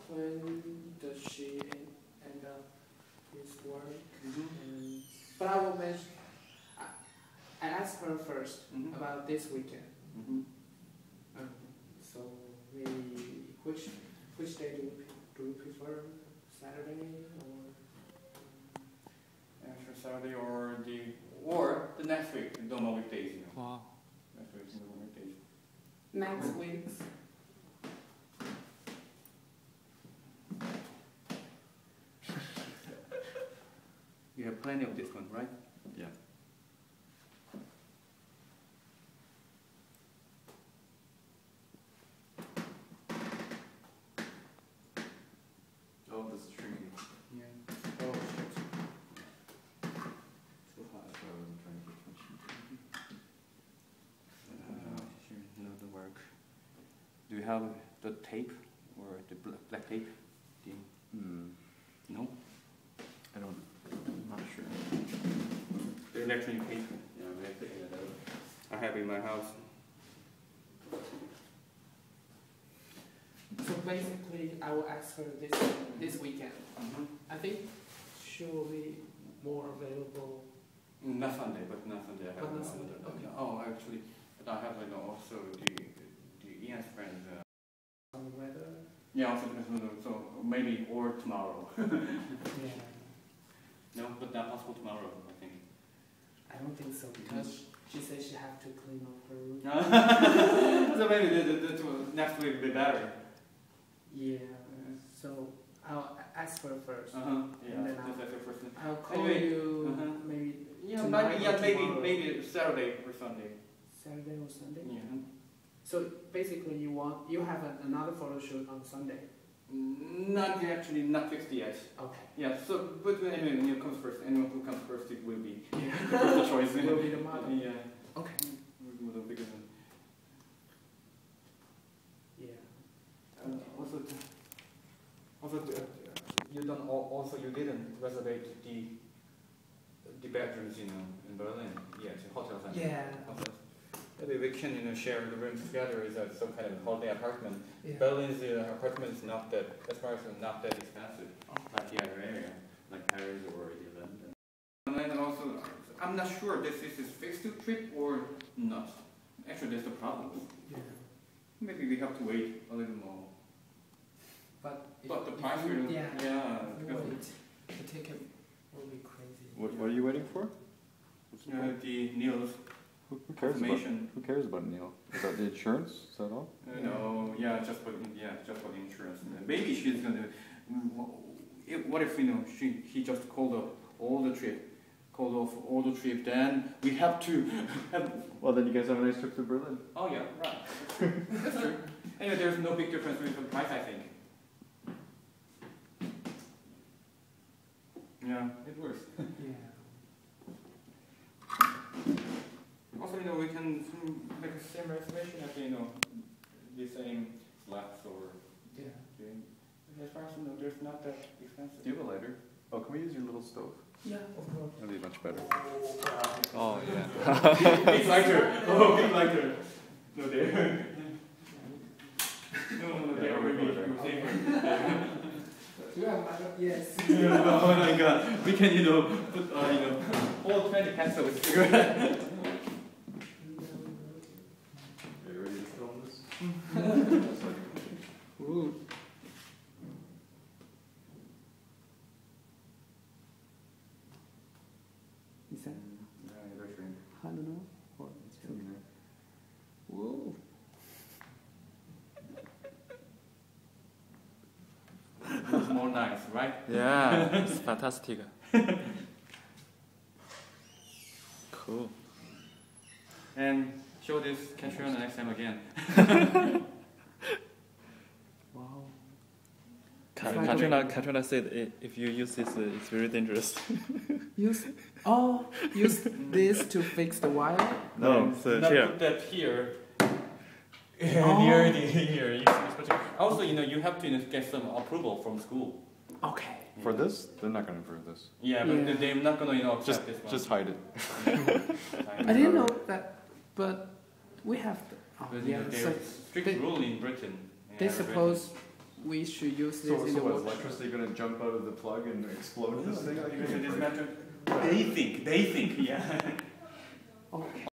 when does she end up his work? But I will mention. I asked her first about this weekend. So maybe which day do you prefer? Saturday or? After Saturday or the next week, normal weekdays. You know. Wow. Next week, normal weekdays. Next week. You have plenty of this one, right? Yeah. Oh, this is shrinking. Yeah. Oh shit. So hot. That's why I wasn't trying to put too much. Here, no, the work. Do you have the tape or the black tape? No? I don't. I'm not sure. The electronic tape. Yeah, I'm taking it out. I have it in my house. So basically, I will ask her this weekend. I think she will be more available. Not Sunday, but not Sunday. I have But not Sunday, okay. Oh, actually, but I have also the Ian's friend. On the weather. Yeah, also so maybe or tomorrow. Yeah. No, but not possible tomorrow. I think. I don't think so because she said she have to clean up her room. So maybe the next week will be better. Yeah. So I'll ask her first. Yeah, And then that's the first thing. I'll call Anyway, you maybe Yeah, tonight maybe Saturday or Sunday. Saturday or Sunday. Yeah. So basically, you have another photo shoot on Sunday. Not actually, not fixed yet. Okay. Yeah. So, but anyway, when you comes first, anyone who comes first, it will be Yeah. the first choice. Will be the model. Yeah. Okay. We'll do the biggest one. Yeah. Also, you don't. Also, you didn't reserve the bedrooms, in Berlin. Yeah, the hotels. Yeah. Hotels. Maybe we can, share the rooms together. Is some kind of holiday apartment. Yeah. Berlin's apartment is not that, as far as not that expensive, like the other area, like Paris or London. And then also, I'm not sure this is a fixed trip or not. Actually, that's the problem. Yeah. Maybe we have to wait a little more. But But the price will, yeah. because Wait. The ticket will be crazy. What are you waiting for? the Neil's Who cares about? confirmation. Who cares about Neil? Is that the insurance? Is that all? No, just for the insurance. Maybe she's gonna. What if he just called off all the trip? Then we have to. Well, then you guys have a nice trip to Berlin. Oh yeah, right. That's true. Anyway, there's no big difference with the price, I think. Yeah, it works. Yeah. Also, we can make the same reservation as the same slots or. Yeah. As far as there's not that expensive. Do you have a lighter? Oh, can we use your little stove? Yeah, of course. That'd be much better. Oh yeah. Big lighter. Oh, big lighter. No, there. No, they already safer. Do you have another? Yes. Oh my god. We can, put, all 20 pencils with cigarette. Are you ready to film this? Ooh. Is that? I don't know. What? It's from there. Whoa. It's more nice, right? Yeah, it's fantastic. Cool. And show this Catriona next time again. Wow. Katrina said if you use this, it's very dangerous. Use this to fix the wire? No, so Not here. put that here. Oh. Near the here. Also, you have to get some approval from school. Okay. For this, they're not going to approve this. Yeah, but Yeah. they're not gonna, accept this one. Just hide it. I didn't know that, but we have. But, Yeah. there's So strict they- rule in Britain. they Yeah, suppose we should use this So in the what, is workshop. electricity going to jump out of the plug and explode this thing? Because it is matter. They think, yeah. Okay.